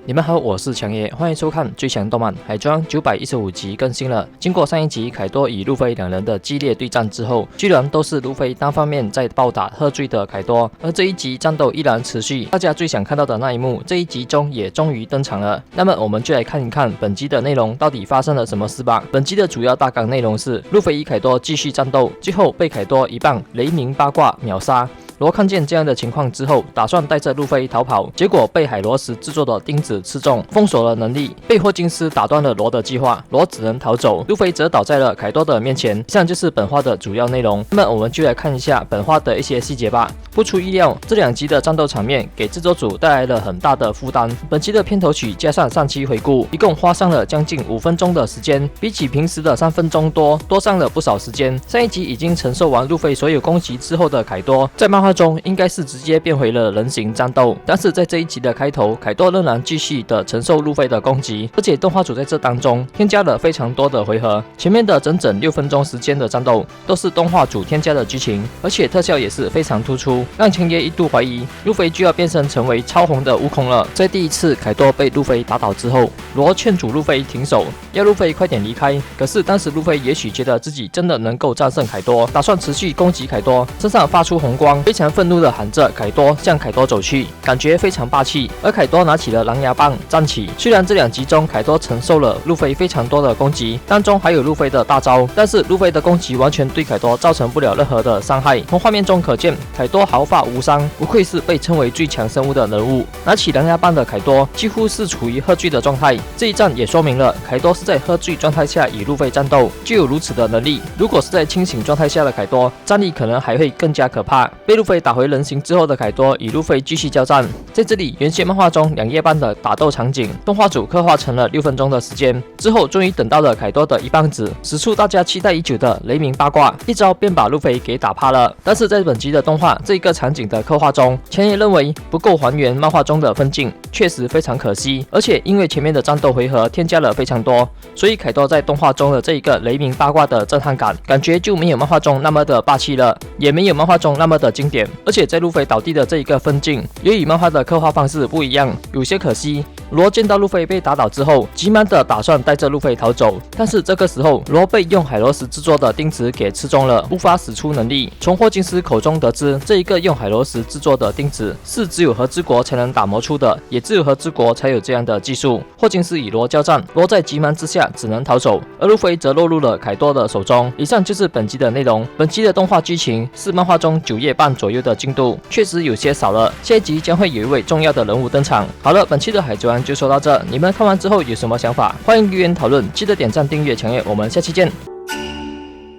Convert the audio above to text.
你们好，我是强爷，欢迎收看最强动漫海贼915集更新了。经过上一集凯多与路飞两人的激烈对战之后，居然都是路飞单方面在暴打喝醉的凯多，而这一集战斗依然持续。大家最想看到的那一幕，这一集中也终于登场了。那么我们就来看一看本集的内容到底发生了什么事吧。本集的主要大纲内容是路飞与凯多继续战斗，最后被凯多一棒雷鸣八卦秒杀。罗看见这样的情况之后，打算带着路飞逃跑，结果被海螺石制作的钉子刺中，封锁了能力，被霍金斯打断了罗的计划，罗只能逃走，路飞则倒在了凯多的面前。以上就是本话的主要内容。那么我们就来看一下本话的一些细节吧。不出意料，这两集的战斗场面给制作组带来了很大的负担。本期的片头曲加上上期回顾，一共花上了将近5分钟的时间，比起平时的3分钟多上了不少时间。上一集已经承受完路飞所有攻击之后的凯多，在漫画中应该是直接变回了人形战斗，但是在这一集的开头，凯多仍然继续的承受路飞的攻击，而且动画组在这当中添加了非常多的回合，前面的整6分钟时间的战斗都是动画组添加的剧情，而且特效也是非常突出，让强爷一度怀疑路飞就要变身成为超红的悟空了。在第一次凯多被路飞打倒之后，罗劝阻路飞停手，要路飞快点离开，可是当时路飞也许觉得自己真的能够战胜凯多，打算持续攻击凯多，身上发出红光，非常愤怒的喊着凯多，向凯多走去，感觉非常霸气。而凯多拿起了狼牙棒站起，虽然这两集中凯多承受了路飞非常多的攻击，当中还有路飞的大招，但是路飞的攻击完全对凯多造成不了任何的伤害。从画面中可见，凯多毫发无伤，不愧是被称为最强生物的人物。拿起狼牙棒的凯多几乎是处于喝醉的状态，这一战也说明了凯多是在喝醉状态下与路飞战斗，具有如此的能力。如果是在清醒状态下的凯多，战力可能还会更加可怕。被路飞打回人形之后的凯多与路飞继续交战，在这里原先漫画中2页半的打斗场景，动画组刻画成了6分钟的时间，之后终于等到了凯多的一棒子使出大家期待已久的雷鸣八卦，一招便把路飞给打趴了。但是在本集的动画这一个场景的刻画中，强爷认为不够还原漫画中的分镜，确实非常可惜，而且因为前面的战斗回合添加了非常多，所以凯多在动画中的这一个雷鸣八卦的震撼感觉就没有漫画中那么的霸气了，也没有漫画中那么的经典。而且在路飞倒地的这一个分镜也与漫画的刻画方式不一样，有些可惜。罗见到路飞被打倒之后，急忙的打算带着路飞逃走，但是这个时候罗被用海螺石制作的钉子给刺中了，无法使出能力。从霍金斯口中得知，这一个用海螺石制作的钉子是只有和之国才能打磨出的，也只有和之国才有这样的技术。霍金斯与罗交战，罗在急忙之下只能逃走，而路飞则落入了凯多的手中。以上就是本集的内容。本集的动画剧情是漫画中9页半左右的进度，确实有些少了。下一集将会有一位重要的人物登场。好了，本期的海贼王就说到这，你们看完之后有什么想法？欢迎留言讨论，记得点赞订阅强爷，我们下期见。